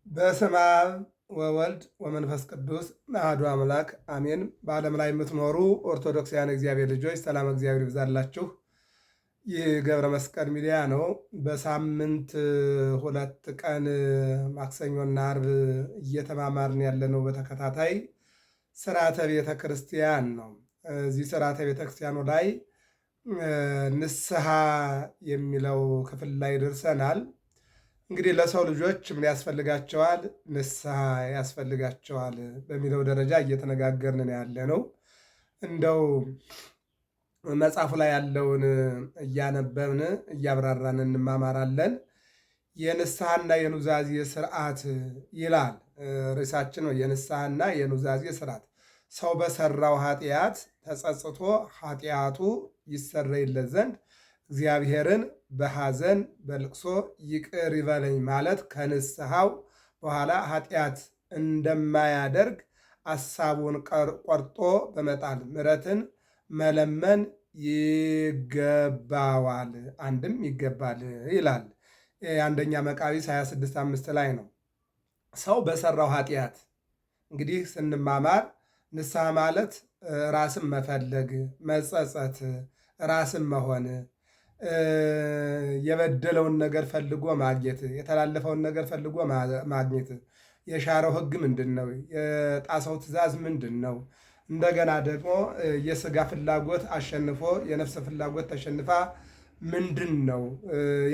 በስመ አብ ወወልድ ወመንፈስ ቅዱስ አሐዱ አምላክ አሜን። በዓለም ላይ የምትኖሩ ኦርቶዶክሳውያን እግዚአብሔር ልጆች ሰላም እግዚአብሔር ይብዛላችሁ። ይህ ገብረ መስቀል ሚዲያ ነው። በሳምንት 2 ቀን ማክሰኞና አርብ እየተማማርን ያለነው በተከታታይ ስርዓተ ቤተ ክርስቲያን ነው። እዚህ ስርዓተ ቤተ ክርስቲያኑ ላይ ንስሐ የሚለው ክፍል ላይ ደርሰናል። እንግዲህ ለሰው ልጆች ምን ያስፈልጋቸዋል? ንስሐ ያስፈልጋቸዋል በሚለው ደረጃ እየተነጋገርን ያለ ነው። እንደው መጽሐፉ ላይ ያለውን እያነበብን እያብራራን እንማማራለን። የንስሐና የኑዛዜ ስርዓት ይላል ርዕሳችን ነው። የንስሐና የኑዛዜ ስርዓት ሰው በሰራው ኃጢአት ተጸጽቶ ኃጢአቱ ይሰረይለት ዘንድ እግዚአብሔርን በሐዘን በልቅሶ ይቅር ይበለኝ ማለት ከንስሐው በኋላ ኃጢአት እንደማያደርግ አሳቡን ቆርጦ በመጣል ምሕረትን መለመን ይገባዋል። አንድም ይገባል ይላል። አንደኛ መቃብስ 26:5 ላይ ነው። ሰው በሰራው ኃጢአት እንግዲህ ስንማማር ንስሐ ማለት ራስን መፈለግ፣ መጸጸት፣ ራስን መሆን፣ የበደለውን ነገር ፈልጎ ማግኘት፣ የተላለፈውን ነገር ፈልጎ ማግኘት፣ የሻረው ሕግ ምንድን ነው? የጣሰው ትእዛዝ ምንድን ነው? እንደገና ደግሞ የስጋ ፍላጎት አሸንፎ የነፍስ ፍላጎት ተሸንፋ ምንድን ነው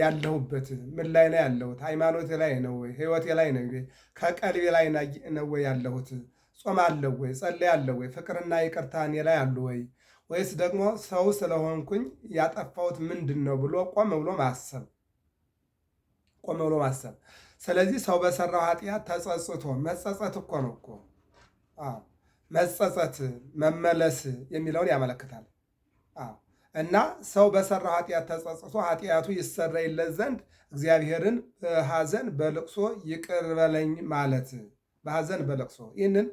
ያለሁበት? ምን ላይ ነው ያለሁት? ሃይማኖቴ ላይ ነው ወይ? ህይወቴ ላይ ነው? ከቀልቤ ላይ ነው ወይ ያለሁት? ጾም አለው ወይ? ጸለይ አለው ወይ? ፍቅርና ይቅርታ እኔ ላይ አሉ ወይ? ወይስ ደግሞ ሰው ስለሆንኩኝ ያጠፋሁት ምንድን ነው ብሎ ቆም ብሎ ማሰብ። ስለዚህ ሰው በሰራው ኃጢአት ተጸጽቶ መጸጸት እኮ ነው እኮ መጸጸት መመለስ የሚለውን ያመለክታል። እና ሰው በሰራው ኃጢአት ተጸጽቶ ኃጢአቱ ይሰረይለት ዘንድ እግዚአብሔርን በሐዘን በልቅሶ ይቅር በለኝ ማለት በሐዘን በልቅሶ ይህንን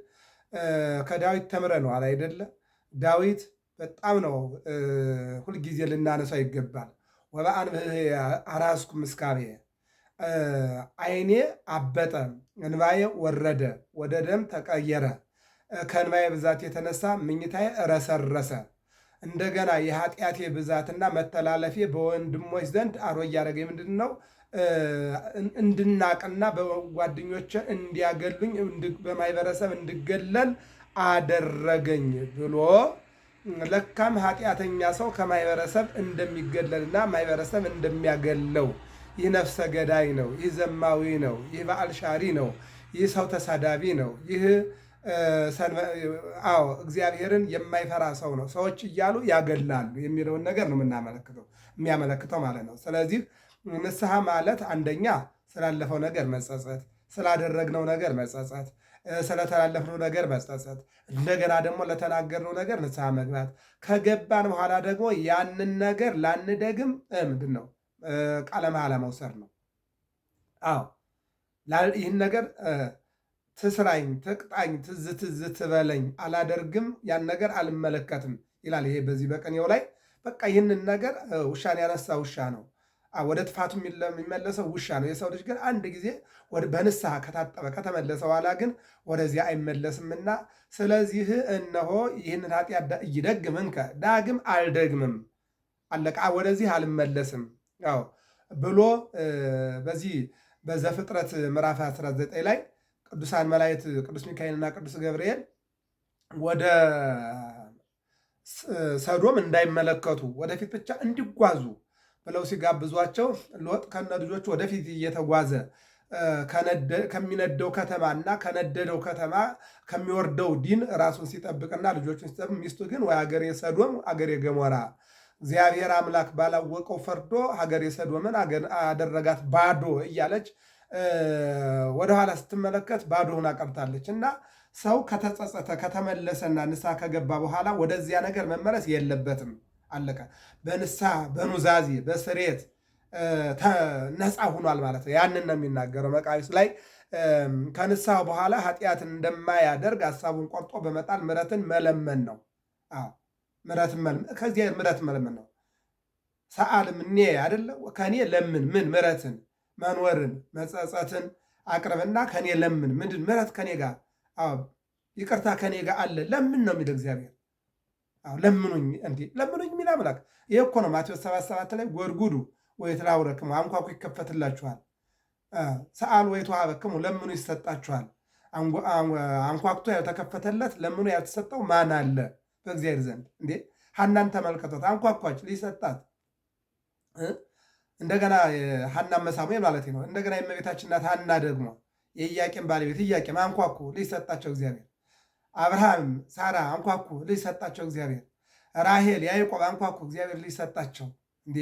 ከዳዊት ተምረነዋል አይደለ? ዳዊት በጣም ነው ሁልጊዜ ልናነሳው ይገባል። ወበአንብዕ አራስኩ ምስካቤ ዓይኔ አበጠ እንባዬ ወረደ ወደ ደም ተቀየረ፣ ከእንባዬ ብዛት የተነሳ ምኝታዬ ረሰረሰ። እንደገና የኃጢአቴ ብዛትና መተላለፌ በወንድሞች ዘንድ አሮጌ ያደረገኝ ምንድን ነው? እንድናቅና በጓደኞች እንዲያገሉኝ በማህበረሰብ እንድገለል አደረገኝ ብሎ ለካም ኃጢአተኛ ሰው ከማህበረሰብ እንደሚገለልና ማህበረሰብ እንደሚያገለው፣ ይህ ነፍሰ ገዳይ ነው፣ ይህ ዘማዊ ነው፣ ይህ በዓል ሻሪ ነው፣ ይህ ሰው ተሳዳቢ ነው፣ ይህ እግዚአብሔርን የማይፈራ ሰው ነው፣ ሰዎች እያሉ ያገላሉ የሚለውን ነገር ነው የሚያመለክተው ማለት ነው። ስለዚህ ንስሐ ማለት አንደኛ ስላለፈው ነገር መጸጸት፣ ስላደረግነው ነገር መጸጸት፣ ስለተላለፍነው ነገር መጸጸት፣ እንደገና ደግሞ ለተናገርነው ነገር ንስሐ መግባት፣ ከገባን በኋላ ደግሞ ያንን ነገር ላንደግም ምንድን ነው ቃለ መሐላ መውሰድ ነው። ይህን ነገር ትስራኝ፣ ትቅጣኝ፣ ትዝ ትበለኝ፣ አላደርግም፣ ያን ነገር አልመለከትም ይላል። ይሄ በዚህ በቅኔው ላይ በቃ ይህንን ነገር ውሻን ያነሳ ውሻ ነው፣ ወደ ጥፋቱ የሚመለሰው ውሻ ነው። የሰው ልጅ ግን አንድ ጊዜ በንስሐ ከታጠበ ከተመለሰ በኋላ ግን ወደዚያ አይመለስምና፣ ስለዚህ እነሆ ይህንን ኃጢአት እይደግምንከ ዳግም አልደግምም፣ አለቃ ወደዚህ አልመለስም ብሎ በዚህ በዘፍጥረት ምዕራፍ 19 ላይ ቅዱሳን መላእክት ቅዱስ ሚካኤልና ቅዱስ ገብርኤል ወደ ሰዶም እንዳይመለከቱ ወደፊት ብቻ እንዲጓዙ ብለው ሲጋብዟቸው ሎጥ ከነ ልጆቹ ወደፊት እየተጓዘ ከሚነደው ከተማና ከነደደው ከተማ ከሚወርደው ዲን ራሱን ሲጠብቅና ልጆቹን ሲጠብቅ፣ ሚስቱ ግን ወይ ሀገሬ ሰዶም ሀገሬ ገሞራ እግዚአብሔር አምላክ ባላወቀው ፈርዶ ሀገሬ ሰዶምን አደረጋት ባዶ እያለች ወደኋላ ስትመለከት ባዶ ሆና ቀርታለች። እና ሰው ከተጸጸተ ከተመለሰና ንስሐ ከገባ በኋላ ወደዚያ ነገር መመለስ የለበትም። አለቀ። በንስሐ በኑዛዜ በስሬት ነፃ ሁኗል ማለት ነው። ያንን ነው የሚናገረው መቃብስ ላይ። ከንስሐ በኋላ ኃጢአትን እንደማያደርግ ሀሳቡን ቆርጦ በመጣል ምሕረትን መለመን ነው። ከዚያ ምሕረትን መለመን ነው። ሰአልም እኔ አይደለ ከእኔ ለምን ምን ምሕረትን መኖርን መጸጸትን አቅርብና ከኔ ለምን። ምንድን ምሕረት ከኔ ጋር ይቅርታ ከኔ ጋር አለ ለምን ነው የሚለው እግዚአብሔር። ለምኑኝ እንዴ ለምኑኝ የሚል አምላክ ይሄ እኮ ነው። ማቴዎስ 7:7 ላይ ጎድጉዱ ወይትራውረክሙ አንኳኩ ይከፈትላችኋል፣ ሰአሉ ወይትወሀበክሙ ለምኑ ይሰጣችኋል። አንኳኩቶ ያልተከፈተለት ለምኑ ያልተሰጠው ማን አለ በእግዚአብሔር ዘንድ? እንዴ ሐናን ተመልከቷት፣ አንኳኳች ሊሰጣት። እንደገና ሐና መሳሙኤል ማለት ነው። እንደገና የእመቤታችን እናት ሐና ደግሞ የኢያቄም ባለቤት ኢያቄም አንኳኩ ሊሰጣቸው እግዚአብሔር። አብርሃም ሳራ አንኳኩ ሊሰጣቸው እግዚአብሔር። ራሄል ያዕቆብ አንኳኩ እግዚአብሔር ሊሰጣቸው። እንዴ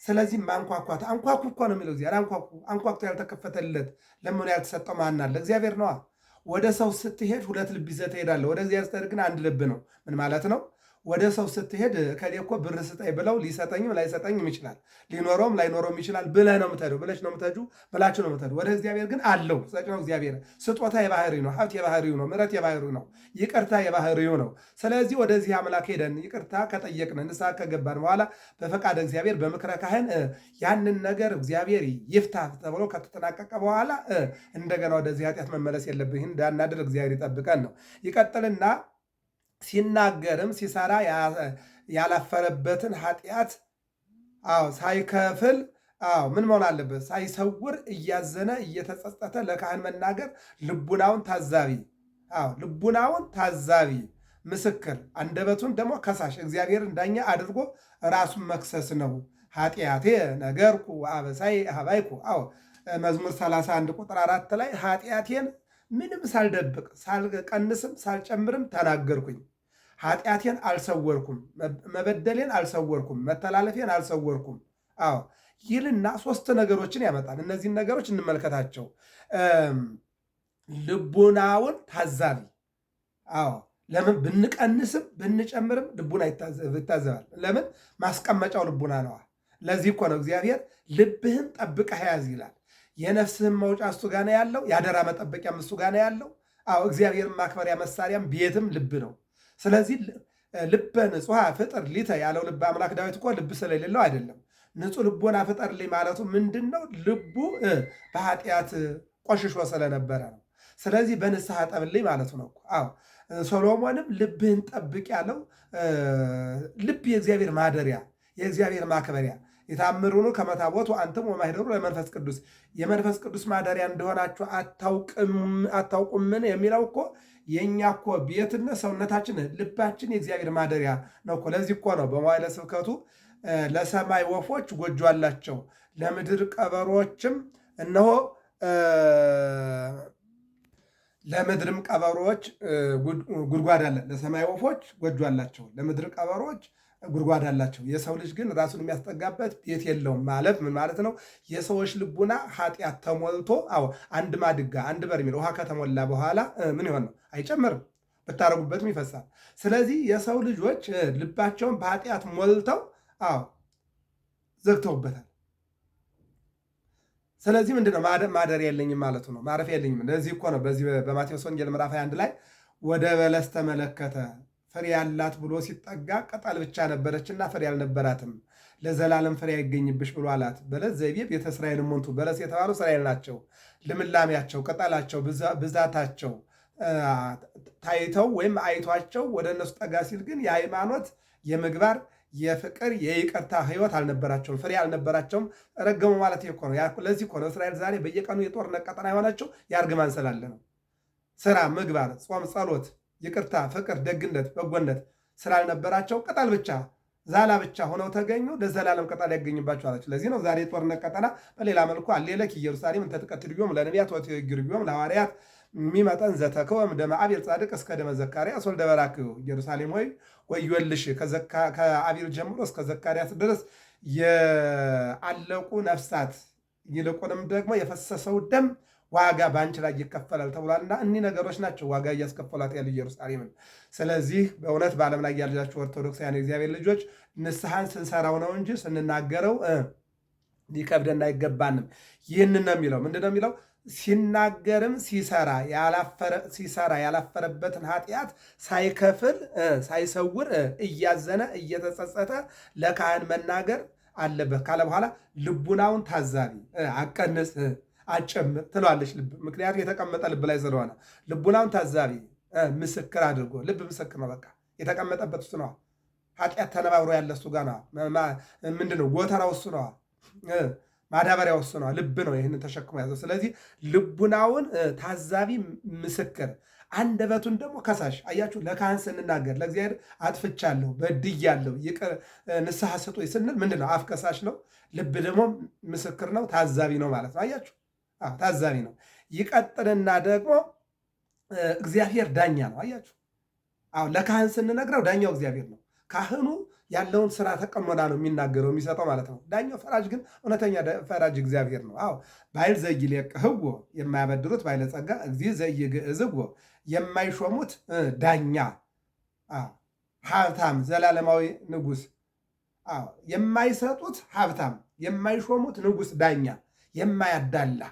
ስለዚህ ማንኳኳት አንኳኩ እኮ ነው የሚለው እግዚአብሔር። አንኳኩ አንኳኩቶ ያልተከፈተለት ለምኑ ያልተሰጠው ማን አለ? እግዚአብሔር ነዋ። ወደ ሰው ስትሄድ ሁለት ልብ ይዘህ ትሄዳለህ። ወደ እግዚአብሔር ስትሄድ ግን አንድ ልብ ነው። ምን ማለት ነው? ወደ ሰው ስትሄድ ከሌ እኮ ብር ስጠኝ ብለው ሊሰጠኝም ላይሰጠኝም ይችላል፣ ሊኖረውም ላይኖረውም ይችላል ብለህ ነው የምትሄደው፣ ብለሽ ነው የምትሄጂው፣ ብላችሁ ነው የምትሄዱ። ወደ እግዚአብሔር ግን አለው ሰጭ ነው እግዚአብሔር። ስጦታ የባህሪው ነው፣ ሀብት የባህሪው ነው፣ ምሕረት የባህሪው ነው፣ ይቅርታ የባህሪው ነው። ስለዚህ ወደዚህ አምላክ ሄደን ይቅርታ ከጠየቅን ንስሐ ከገባን በኋላ በፈቃድ እግዚአብሔር በምክረ ካህን ያንን ነገር እግዚአብሔር ይፍታ ተብሎ ከተጠናቀቀ በኋላ እንደገና ወደዚህ ኃጢአት መመለስ የለብን። እንዳናድር እግዚአብሔር ይጠብቀን ነው። ይቀጥልና ሲናገርም ሲሰራ ያላፈረበትን ኃጢአት ሳይከፍል ምን መሆን አለበት? ሳይሰውር እያዘነ እየተጸጸተ ለካህን መናገር ልቡናውን ታዛቢ ምስክር፣ አንደበቱን ደግሞ ከሳሽ እግዚአብሔር ዳኛ አድርጎ ራሱን መክሰስ ነው። ኃጢአቴ ነገርኩ አበሳይ ሀባይኩ። መዝሙር 31 ቁጥር 4 ላይ ኃጢአቴን ምንም ሳልደብቅ ሳልቀንስም ሳልጨምርም ተናገርኩኝ። ኃጢአቴን አልሰወርኩም፣ መበደሌን አልሰወርኩም፣ መተላለፌን አልሰወርኩም ይልና ሶስት ነገሮችን ያመጣል። እነዚህን ነገሮች እንመልከታቸው። ልቡናውን ታዛቢ። ለምን ብንቀንስም ብንጨምርም ልቡና ይታዘባል። ለምን? ማስቀመጫው ልቡና ነዋ። ለዚህ እኮ ነው እግዚአብሔር ልብህን ጠብቀህ ያዝ ይላል። የነፍስህን መውጫ እሱ ጋር ነው ያለው። የአደራ መጠበቂያም እሱ ጋር ነው ያለው። እግዚአብሔርን ማክበሪያ መሳሪያም ቤትም ልብ ነው። ስለዚህ ልበ ንጹሐ ፍጥር ሊተ ያለው ልበ አምላክ ዳዊት እኮ ልብ ስለሌለው አይደለም። ንጹሕ ልቦና ፍጠርልኝ ማለቱ ምንድን ነው? ልቡ በኃጢአት ቆሽሾ ስለነበረ ነው። ስለዚህ በንስሐ ጠብልኝ ማለቱ ነው። ሶሎሞንም ልብህን ጠብቅ ያለው ልብ የእግዚአብሔር ማደሪያ የእግዚአብሔር ማክበሪያ የታምሩኑ ከመታቦቱ አንትሙ ወማኅደሩ ለመንፈስ ቅዱስ የመንፈስ ቅዱስ ማደሪያ እንደሆናችሁ አታውቁምን የሚለው እኮ የእኛ እኮ ቤትነት ሰውነታችን ልባችን የእግዚአብሔር ማደሪያ ነው እኮ። ለዚህ እኮ ነው በመዋዕለ ስብከቱ ለሰማይ ወፎች ጎጆ አላቸው፣ ለምድር ቀበሮችም እነሆ ለምድርም ቀበሮች ጉድጓድ አለ። ለሰማይ ወፎች ጎጆ አላቸው፣ ለምድር ቀበሮች ጉድጓድ አላቸው። የሰው ልጅ ግን ራሱን የሚያስጠጋበት ቤት የለውም ማለት ምን ማለት ነው? የሰዎች ልቡና ኃጢአት ተሞልቶ አንድ ማድጋ አንድ በርሜል ውሃ ከተሞላ በኋላ ምን ይሆን ነው? አይጨምርም፣ ብታረጉበትም ይፈሳል። ስለዚህ የሰው ልጆች ልባቸውን በኃጢአት ሞልተው ዘግተውበታል። ስለዚህ ምንድነው ማደሪያ የለኝም ማለቱ ነው፣ ማረፊያ የለኝም። ለዚህ እኮ ነው በዚህ በማቴዎስ ወንጌል ምዕራፍ 21 ላይ ወደ በለስ ተመለከተ ፍሬ ያላት ብሎ ሲጠጋ ቅጠል ብቻ ነበረችና ፍሬ አልነበራትም። ለዘላለም ፍሬ አይገኝብሽ ብሎ አላት። በለስ ዘይቤ ቤተ እስራኤል እሙንቱ፣ በለስ የተባሉ እስራኤል ናቸው። ልምላሜያቸው፣ ቅጠላቸው፣ ብዛታቸው ታይተው ወይም አይቷቸው ወደ እነሱ ጠጋ ሲል ግን የሃይማኖት የምግባር የፍቅር የይቅርታ ሕይወት አልነበራቸውም፣ ፍሬ አልነበራቸውም። ረገሙ ማለት እኮ ነው። ለዚህ እኮ ነው እስራኤል ዛሬ በየቀኑ የጦርነት ቀጠና የሆናቸው የእርግማን ስላለ ነው። ስራ፣ ምግባር፣ ጾም፣ ጸሎት፣ ይቅርታ፣ ፍቅር፣ ደግነት፣ በጎነት ስላልነበራቸው ቅጠል ብቻ ዛላ ብቻ ሆነው ተገኙ። ለዘላለም ቅጠል ያገኝባቸው አላቸው። ለዚህ ነው ዛሬ የጦርነት ቀጠና በሌላ መልኩ አሌለክ ኢየሩሳሌም እንተ ትቀትልዮም ለነቢያት ወትግርዮም ለሐዋርያት የሚመጠን ዘተከወም ደመ አቤል ጻድቅ እስከ ደመ ዘካርያስ ወልደ በራክዩ። ኢየሩሳሌም ሆይ ወዮልሽ፣ ከአቤል ጀምሮ እስከ ዘካርያስ ድረስ የአለቁ ነፍሳት ይልቁንም ደግሞ የፈሰሰው ደም ዋጋ በአንቺ ላይ ይከፈላል ተብሏልና እኒህ ነገሮች ናቸው ዋጋ እያስከፈሏት ያሉ ኢየሩሳሌምን። ስለዚህ በእውነት በዓለም ላይ ያላችሁ ኦርቶዶክሳውያን የእግዚአብሔር ልጆች ንስሐን ስንሰራው ነው እንጂ ስንናገረው ሊከብደን አይገባንም። ይህንን ነው የሚለው። ምንድን ነው የሚለው? ሲናገርም ሲሰራ ያላፈረበትን ኃጢአት ሳይከፍል ሳይሰውር እያዘነ እየተጸጸተ ለካህን መናገር አለበት ካለ በኋላ ልቡናውን ታዛቢ አጨምር ትለዋለች ልብ። ምክንያቱም የተቀመጠ ልብ ላይ ስለሆነ ልቡናውን ታዛቢ ምስክር አድርጎ ልብ ምስክር ነው። በቃ የተቀመጠበት እሱ ነዋ። ኃጢአት ተነባብሮ ያለ እሱ ጋር ነዋ። ምንድነው ጎተራው እሱ ነዋ። ማዳበሪያው እሱ ነዋ። ልብ ነው ይህንን ተሸክሞ ያዘው። ስለዚህ ልቡናውን ታዛቢ ምስክር፣ አንደበቱን ደግሞ ከሳሽ። አያችሁ፣ ለካህን ስንናገር ለእግዚአብሔር አጥፍቻለሁ፣ በድያለሁ፣ ይቅር ንስሐ ስጡኝ ስንል ምንድነው? አፍ ከሳሽ ነው። ልብ ደግሞ ምስክር ነው፣ ታዛቢ ነው ማለት ነው። አያችሁ፣ ታዛቢ ነው። ይቀጥልና ደግሞ እግዚአብሔር ዳኛ ነው። አያችሁ፣ ለካህን ስንነግረው ዳኛው እግዚአብሔር ነው። ካህኑ ያለውን ስራ ተቀሞና ነው የሚናገረው የሚሰጠው ማለት ነው። ዳኛው ፈራጅ ግን እውነተኛ ፈራጅ እግዚአብሔር ነው። ባይል ዘይሌቅህዎ የማያበድሩት ባለጸጋ እግዚእ ዘይግዕዝዎ የማይሾሙት ዳኛ ሀብታም ዘላለማዊ ንጉሥ የማይሰጡት ሀብታም የማይሾሙት ንጉሥ ዳኛ የማያዳላ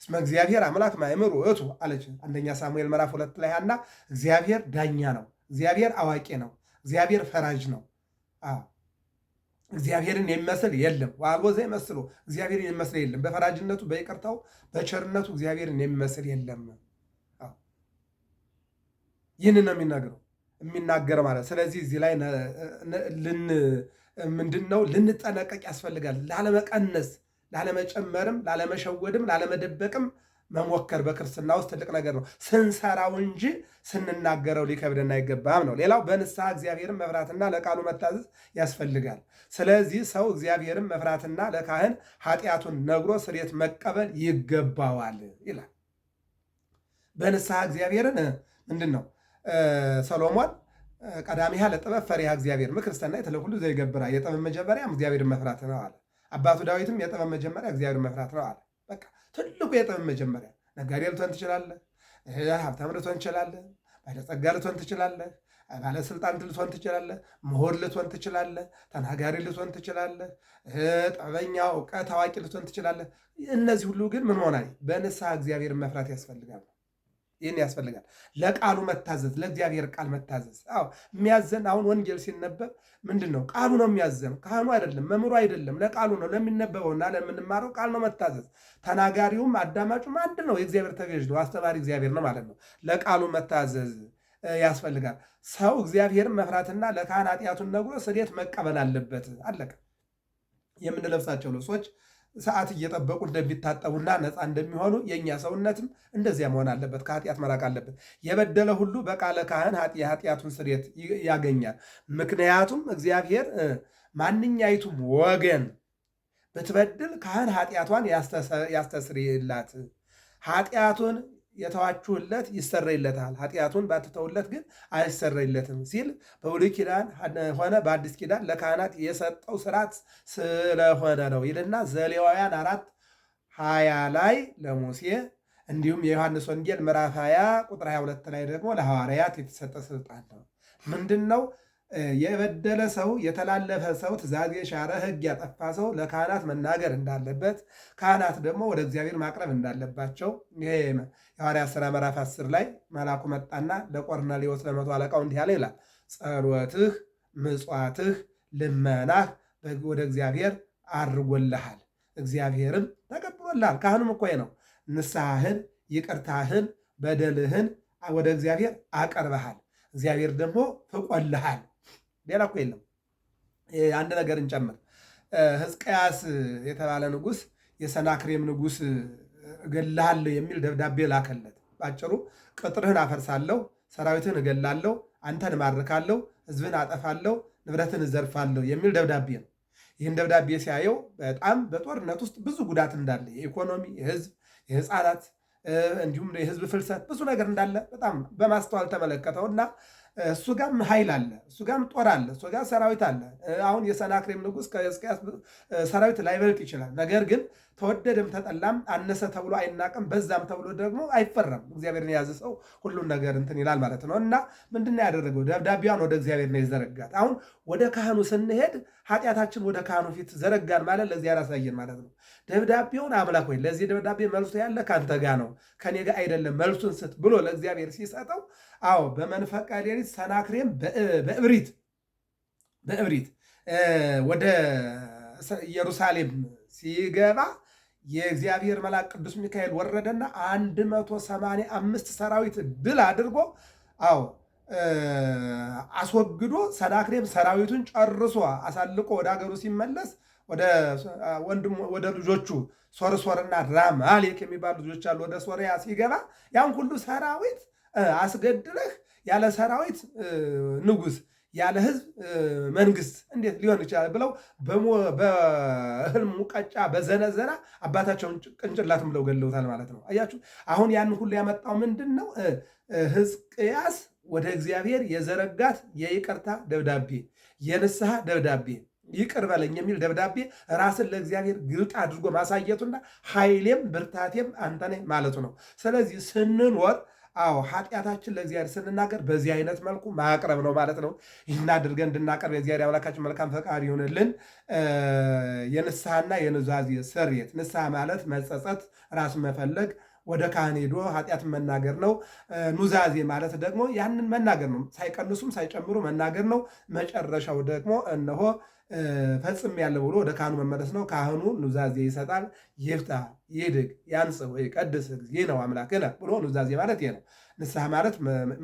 እስመ እግዚአብሔር አምላክ ማእምር ውእቱ አለች አንደኛ ሳሙኤል ምዕራፍ 2 ላይ ሐና። እግዚአብሔር ዳኛ ነው። እግዚአብሔር አዋቂ ነው። እግዚአብሔር ፈራጅ ነው። እግዚአብሔርን የሚመስል የለም። ወአልቦ ዘይመስሎ እግዚአብሔርን የሚመስል የለም። በፈራጅነቱ በይቅርታው በቸርነቱ እግዚአብሔርን የሚመስል የለም። ይህን ነው የሚናገረው ማለት። ስለዚህ እዚህ ላይ ምንድነው ልንጠነቀቅ ያስፈልጋል። ላለመቀነስ፣ ላለመጨመርም፣ ላለመሸወድም፣ ላለመደበቅም መሞከር በክርስትና ውስጥ ትልቅ ነገር ነው። ስንሰራው እንጂ ስንናገረው ሊከብደን አይገባም ነው። ሌላው በንስሐ እግዚአብሔርን መፍራትና ለቃሉ መታዘዝ ያስፈልጋል። ስለዚህ ሰው እግዚአብሔርን መፍራትና ለካህን ኃጢአቱን ነግሮ ስርየት መቀበል ይገባዋል ይላል። በንስሐ እግዚአብሔርን ምንድን ነው ሰሎሞን ቀዳሚሃ ለጥበብ ፈሪሃ እግዚአብሔር ምክርስተና የተለኩሉ ዘይገብራ የጥበብ መጀመሪያም እግዚአብሔርን መፍራት ነው አለ። አባቱ ዳዊትም የጥበብ መጀመሪያ እግዚአብሔርን መፍራት ነው አለ። በቃ ትልቁ የጥበብ መጀመሪያ ነጋዴ ልትሆን ትችላለህ፣ ሀብታም ልትሆን ትችላለህ፣ ባለጸጋ ልትሆን ትችላለህ፣ ባለስልጣን ልትሆን ትችላለህ፣ ምሁር ልትሆን ትችላለህ፣ ተናጋሪ ልትሆን ትችላለህ፣ ጠበኛ እውቀት አዋቂ ልትሆን ትችላለህ። እነዚህ ሁሉ ግን ምን ሆናል? በንስሐ እግዚአብሔርን መፍራት ያስፈልጋል። ይህን ያስፈልጋል። ለቃሉ መታዘዝ፣ ለእግዚአብሔር ቃል መታዘዝ። የሚያዘን አሁን ወንጌል ሲነበብ ምንድን ነው? ቃሉ ነው የሚያዘን፣ ካህኑ አይደለም፣ መምህሩ አይደለም። ለቃሉ ነው ለሚነበበውና ለምንማረው ቃል ነው መታዘዝ። ተናጋሪውም አዳማጩም አንድ ነው፣ የእግዚአብሔር ተገዥ ነው፣ አስተማሪ እግዚአብሔር ነው ማለት ነው። ለቃሉ መታዘዝ ያስፈልጋል። ሰው እግዚአብሔርን መፍራትና ለካህን ኃጢአቱን ነግሮ ስርየት መቀበል አለበት። አለቀ። የምንለብሳቸው ልብሶች ሰዓት እየጠበቁ እንደሚታጠቡና ነፃ እንደሚሆኑ የእኛ ሰውነትም እንደዚያ መሆን አለበት። ከኃጢአት መራቅ አለበት። የበደለ ሁሉ በቃለ ካህን የኃጢአቱን ስርየት ያገኛል። ምክንያቱም እግዚአብሔር ማንኛይቱም ወገን ብትበድል ካህን ኃጢአቷን ያስተስርይላት። ኃጢአቱን የተዋችሁለት ይሰረይለታል፣ ኃጢአቱን ባትተውለት ግን አይሰረይለትም ሲል በብሉይ ኪዳን ሆነ በአዲስ ኪዳን ለካህናት የሰጠው ስርዓት ስለሆነ ነው ይልና ዘሌዋውያን 4:20 ላይ ለሙሴ እንዲሁም የዮሐንስ ወንጌል ምዕራፍ 20 ቁጥር 22 ላይ ደግሞ ለሐዋርያት የተሰጠ ስልጣን ነው። ምንድን ነው? የበደለ ሰው የተላለፈ ሰው ትእዛዝ የሻረ ሕግ ያጠፋ ሰው ለካህናት መናገር እንዳለበት፣ ካህናት ደግሞ ወደ እግዚአብሔር ማቅረብ እንዳለባቸው ይሄ የሐዋርያት ሥራ ምዕራፍ 10 ላይ መልአኩ መጣና ለቆርኔሌዎስ ለመቶ አለቃው እንዲህ አለ ይላል። ጸሎትህ፣ ምጽዋትህ፣ ልመናህ ወደ እግዚአብሔር አድርጎልሃል፣ እግዚአብሔርም ተቀብሎልሃል። ካህኑም እኮ ነው ንስሐህን፣ ይቅርታህን፣ በደልህን ወደ እግዚአብሔር አቀርበሃል፣ እግዚአብሔር ደግሞ ፍቆልሃል። ሌላ እኮ የለም። አንድ ነገር እንጨምር። ሕዝቅያስ የተባለ ንጉሥ የሰናክሬም ንጉሥ እገልሃለሁ የሚል ደብዳቤ ላከለት። ባጭሩ ቅጥርህን አፈርሳለሁ፣ ሰራዊትህን እገላለሁ፣ አንተን እማርካለሁ፣ ሕዝብህን አጠፋለሁ፣ ንብረትን እዘርፋለሁ የሚል ደብዳቤ ነው። ይህን ደብዳቤ ሲያየው በጣም በጦርነት ውስጥ ብዙ ጉዳት እንዳለ፣ የኢኮኖሚ፣ የሕዝብ፣ የሕፃናት እንዲሁም የሕዝብ ፍልሰት ብዙ ነገር እንዳለ በጣም በማስተዋል ተመለከተው እና እሱ ጋም ኃይል አለ፣ እሱ ጋም ጦር አለ፣ እሱ ጋር ሰራዊት አለ። አሁን የሰናክሬም ንጉሥ ከሕዝቅያስ ሰራዊት ላይበልጥ ይችላል። ነገር ግን ተወደደም ተጠላም አነሰ ተብሎ አይናቅም፣ በዛም ተብሎ ደግሞ አይፈራም። እግዚአብሔርን የያዘ ሰው ሁሉን ነገር እንትን ይላል ማለት ነው። እና ምንድን ያደረገው? ደብዳቤዋን ወደ እግዚአብሔር ነው የዘረጋት። አሁን ወደ ካህኑ ስንሄድ ኃጢአታችን ወደ ካህኑ ፊት ዘረጋን ማለት ለዚህ ያሳየን ማለት ነው። ደብዳቤውን አምላክ ወይ ለዚህ ደብዳቤ መልሱ ያለ ከአንተ ጋር ነው ከኔ ጋር አይደለም፣ መልሱን ስጥ ብሎ ለእግዚአብሔር ሲሰጠው፣ አዎ በመንፈቀ ሌሊት ሰናክሬም በእብሪት ወደ ኢየሩሳሌም ሲገባ የእግዚአብሔር መልአክ ቅዱስ ሚካኤል ወረደና 185 ሰራዊት ድል አድርጎ አዎ አስወግዶ ሰናክሬም ሰራዊቱን ጨርሶ አሳልቆ ወደ ሀገሩ ሲመለስ ወደ ልጆቹ ሶርሶርና ራማሌክ የሚባሉ ልጆች አሉ። ወደ ሶርያ ሲገባ ያን ሁሉ ሰራዊት አስገድለህ ያለ ሰራዊት ንጉሥ ያለ ህዝብ መንግስት እንዴት ሊሆን ይችላል ብለው በእህል ሙቀጫ በዘነዘና አባታቸውን ቅንጭላትም ብለው ገለውታል ማለት ነው። አያችሁ፣ አሁን ያን ሁሉ ያመጣው ምንድን ነው? ሕዝቅያስ ወደ እግዚአብሔር የዘረጋት የይቅርታ ደብዳቤ፣ የንስሐ ደብዳቤ፣ ይቅር በለኝ የሚል ደብዳቤ ራስን ለእግዚአብሔር ግልጥ አድርጎ ማሳየቱና ኃይሌም ብርታቴም አንተ ነህ ማለቱ ነው። ስለዚህ ስንኖር ኃጢአታችን ለእግዚአብሔር ስንናገር በዚህ አይነት መልኩ ማቅረብ ነው ማለት ነው። ይህን አድርገን እንድናቀርብ የእግዚአብሔር አምላካችን መልካም ፈቃድ ይሆንልን። የንስሐና የኑዛዜ ስርየት፣ ንስሐ ማለት መጸጸት፣ ራስ መፈለግ፣ ወደ ካህን ሄዶ ኃጢአትን መናገር ነው። ኑዛዜ ማለት ደግሞ ያንን መናገር ነው፣ ሳይቀንሱም ሳይጨምሩ መናገር ነው። መጨረሻው ደግሞ እነሆ ፈጽም ያለ ብሎ ወደ ካህኑ መመለስ ነው። ካህኑ ኑዛዜ ይሰጣል። ይፍታ፣ ይድግ፣ ያንጽህ ወይ ቀድስ ጊዜ ነው አምላክነ ብሎ ኑዛዜ ማለት ይሄ ነው። ንስሐ ማለት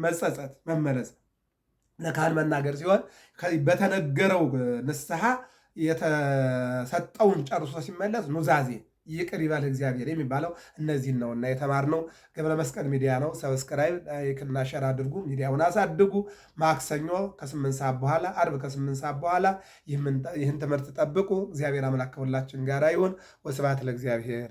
መጸጸት፣ መመለስ፣ ለካህን መናገር ሲሆን በተነገረው ንስሐ የተሰጠውን ጨርሶ ሲመለስ ኑዛዜ ይቅር ይበል እግዚአብሔር የሚባለው እነዚህን ነውና የተማርነው። ገብረ መስቀል ሚዲያ ነው። ሰብስክራይብ ላይክና ሸር አድርጉ። ሚዲያውን አሳድጉ። ማክሰኞ ከ8 ሰዓት በኋላ፣ አርብ ከ8 ሰዓት በኋላ ይህን ትምህርት ጠብቁ። እግዚአብሔር አምላክ ከሁላችን ጋር ይሁን። ወስብሐት ለእግዚአብሔር።